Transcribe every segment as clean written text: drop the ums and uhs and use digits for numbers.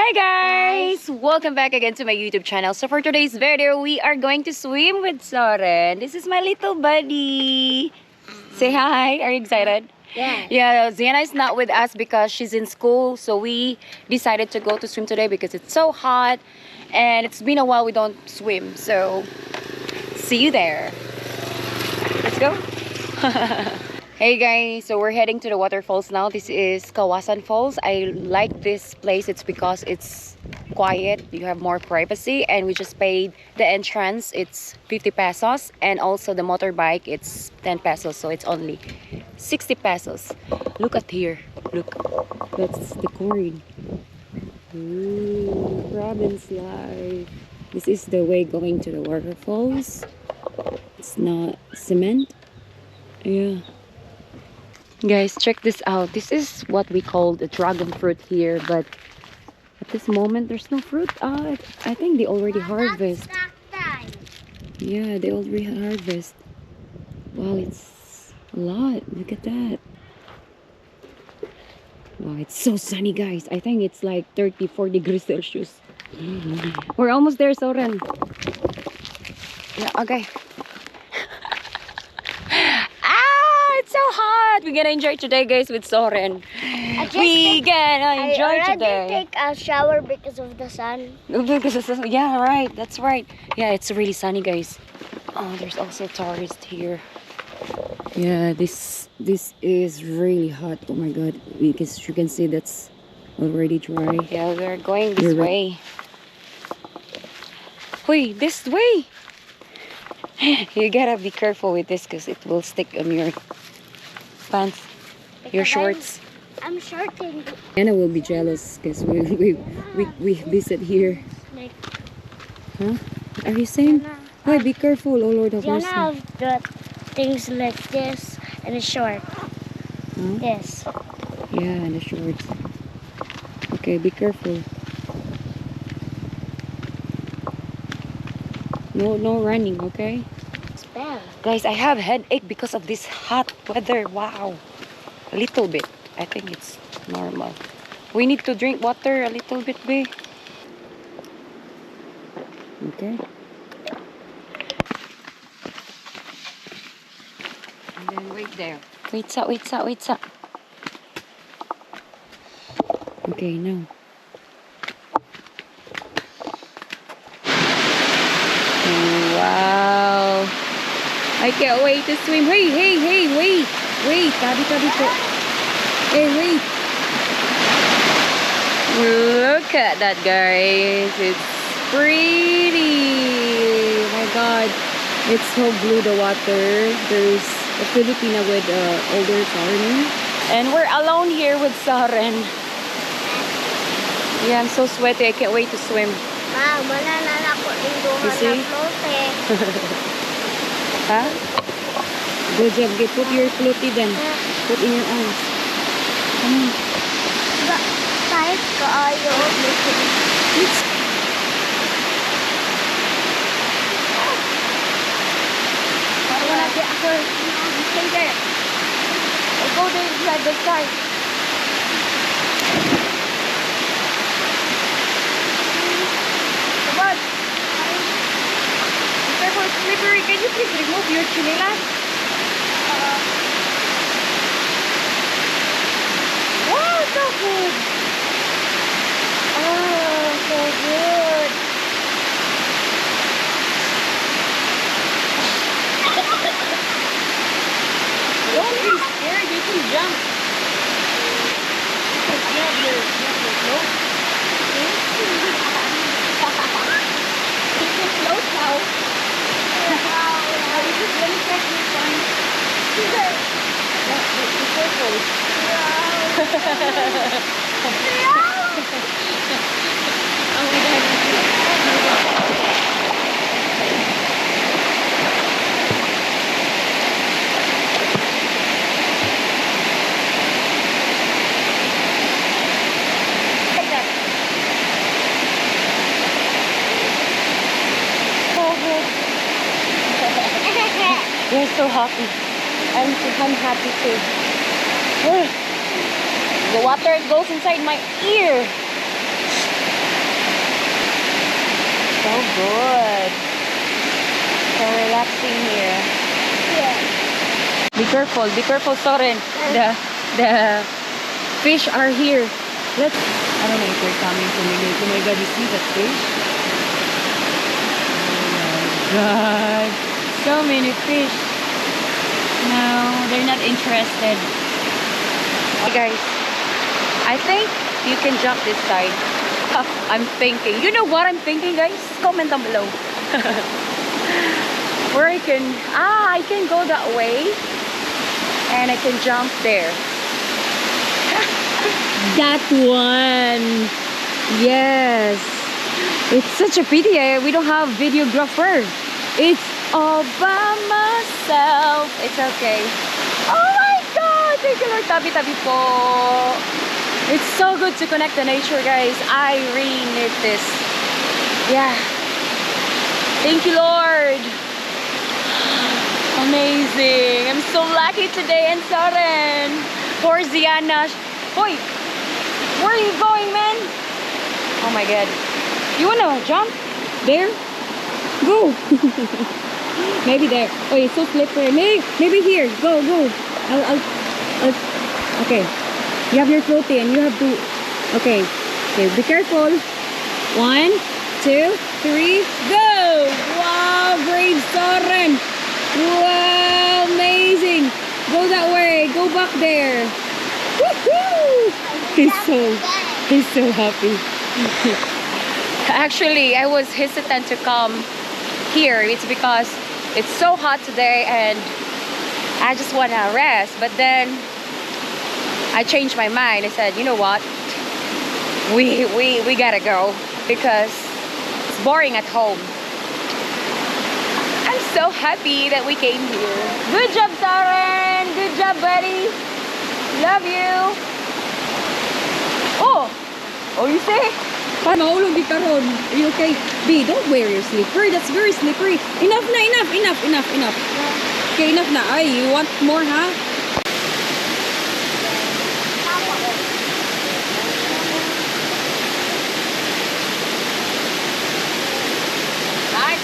Hi guys! Welcome back again to my YouTube channel. So for today's video, we are going to swim with Soren. This is my little buddy. Say hi. Are you excited? Yeah. Yeah, Ziana is not with us because she's in school. So we decided to go to swim today because it's so hot. And it's been a while we don't swim. So see you there. Let's go. Hey guys, so we're heading to the waterfalls now. This is Kawasan Falls. I like this place. It's because it's quiet. You have more privacy, and we just paid the entrance. It's 50 pesos, and also the motorbike. It's 10 pesos, so it's only 60 pesos. Look at here. Look, that's the corn. Ooh, province life. This is the way going to the waterfalls. It's not cement. Yeah. Guys, check this out. This is what we call the dragon fruit here, but at this moment there's no fruit. I think they already harvest. Yeah, they already harvest. Wow, it's a lot. Look at that. Wow, it's so sunny, guys. I think it's like 34 degrees Celsius. We're almost there, Soren. Yeah, okay. It's so hot. We're gonna enjoy today, guys, with Soren. We gonna enjoy today. I take a shower because of the sun. Yeah, right. That's right. Yeah, it's really sunny, guys. Oh, there's also tourists here. Yeah, this is really hot. Oh my god, because you can see that's already dry. Yeah, we're going this way. Wait, this way. You gotta be careful with this because it will stick on your pants, your shorts. I'm shorting. Anna will be jealous because we visit here. Like, huh? Are you saying? Why? Be careful, oh Lord of mercy. Diana have the things like this and a short. Huh? This. Yeah, and the shorts. Okay, be careful. No running, okay? Spell. Guys, I have headache because of this hot weather. Wow. A little bit. I think it's normal. We need to drink water a little bit, babe. Okay. And then wait there. Wait, wait. Okay, now. Wow. I can't wait to swim. Hey, wait. Tabi po. Hey, wait. Look at that, guys. It's pretty. Oh my god. It's so blue, the water. There's a Filipina with older foreigner. And we're alone here with Soren. Yeah, I'm so sweaty. I can't wait to swim. Wow, mananala ko yung You see? Huh? Good job. Get put your floaty then. Put in your arms. Come on. Tight ka ayo. Let's. I wanna get her. Stay there. I'll go there inside the side. Come on. Careful, it's slippery. Can you please remove your chinelas? Wow, so good. Oh, so good. Don't be scared. You can jump. You have your float. You can float now. Let me check this one. Be careful. Oh my god. Like that. So good. We're so happy. I'm happy too. The water goes inside my ear. So good. So relaxing here. Yeah. Be careful, Soren. The fish are here. Let's. I don't know if they're coming to me. Oh my God, you see that fish? Oh my God, so many fish. No, they're not interested. Okay, guys, I think you can jump this side. I'm thinking. You know what I'm thinking, guys? Comment down below. Where I can go that way, and I can jump there. That one. Yes. It's such a pity we don't have videographer. It's all by myself. It's okay. Oh my God! Thank you, Lord. Tabi-tabi po. It's so good to connect to nature, guys. I really need this. Yeah. Thank you, Lord. Amazing. I'm so lucky today and Soren. Poor Ziana. Boy, where are you going, man? Oh my God. You wanna jump? There? Go. Maybe there. Oh, it's so slippery. Maybe here. Go. I'll okay. You have your floaty and you have to. Okay. Be careful. 1, 2, 3, go! Wow, brave Soren. Wow, amazing. Go that way. Go back there. Woohoo! He's so happy. Actually, I was hesitant to come here. It's because it's so hot today and I just want to rest. But then I changed my mind. I said, you know what? We gotta go because it's boring at home. I'm so happy that we came here. Good job, Soren. Good job, buddy. Love you. Oh, you say? Mahulog di karon. Are you okay? B, don't wear your slipper. That's very slippery. Enough na, enough. Okay, enough na. Ay, you want more, huh? Nice.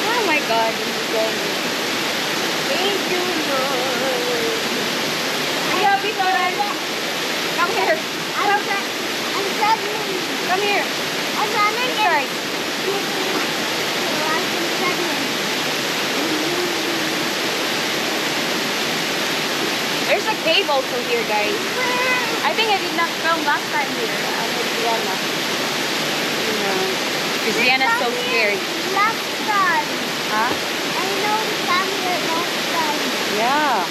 Oh my God, this is going. Thank you, Lord. I love you, Soren. Come here. I'm struggling. Come here. I'm running. This side. I'm struggling. There's a cave also here, guys. I think I did not film last time here. With Ziana. You know, because Ziana's so scared. Last time. Huh? I know we came here last time. Yeah.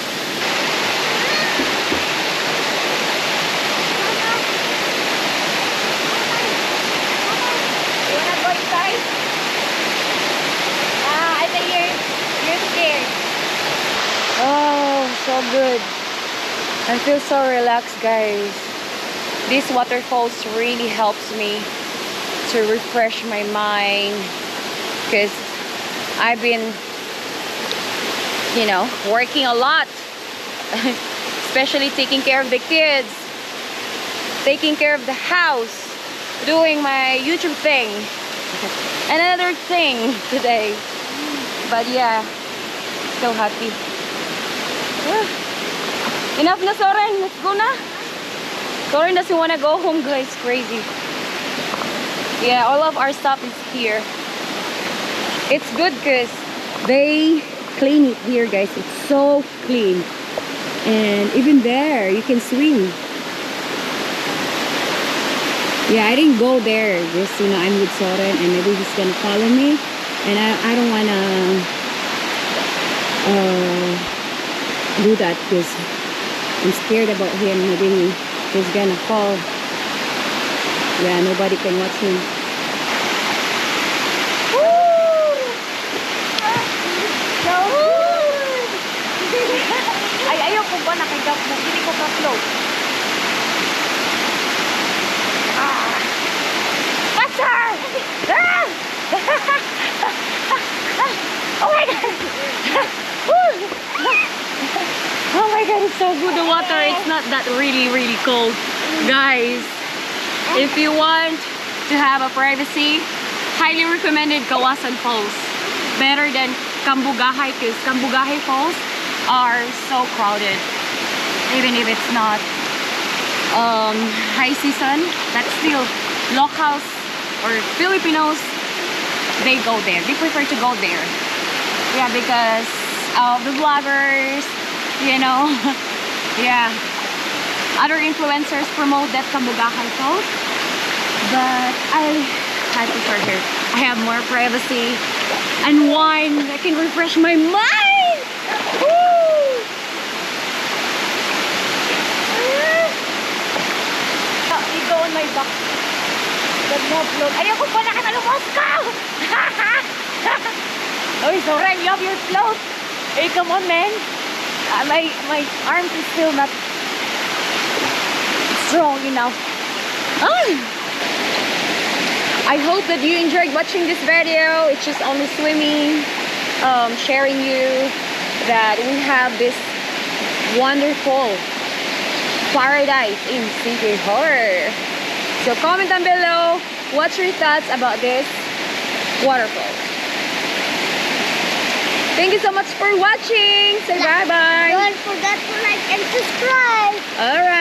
You wanna go inside? I think you're scared. Oh, so good. I feel so relaxed, guys. This waterfalls really helps me to refresh my mind because I've been, you know, working a lot, especially taking care of the kids, taking care of the house, doing my YouTube thing, another thing today. But yeah, so happy. Enough na, Soren. Let's go na. Soren doesn't want to go home, guys. Crazy. Yeah, all of our stuff is here. It's good because they clean it here, guys. It's so clean. And even there, you can swim. Yeah, I didn't go there. Just, you know, I'm with Soren and maybe he's gonna follow me. And I don't wanna do that because I'm scared about him. Maybe he's gonna fall. Yeah, nobody can watch him. So good! Ay, ayoko ba nakigap mo? Hindi ko ka-float. Faster! Oh my God! Oh my God, it's so good. The water, it's not that really cold. Guys, if you want to have a privacy, highly recommended Kawasan Falls. Better than Kambugahay, because Kambugahay Falls are so crowded. Even if it's not high season, but still locals or Filipinos, they go there. They prefer to go there. Yeah, because of the vloggers, you know. Yeah. Other influencers promote that Kambugahay Falls. But I prefer here. I have more privacy and wine that can refresh my mind. Woo! You go on my back. But no float. Ayoko pa nakatalumos ka! Oh, sorry, you have your float. Hey, come on, man. My arms is still not strong enough. I hope that you enjoyed watching this video. It's just only swimming, sharing you that we have this wonderful paradise in Siquijor. So comment down below what's your thoughts about this waterfall. Thank you so much for watching. Say bye-bye. Don't forget to like and subscribe. Alright.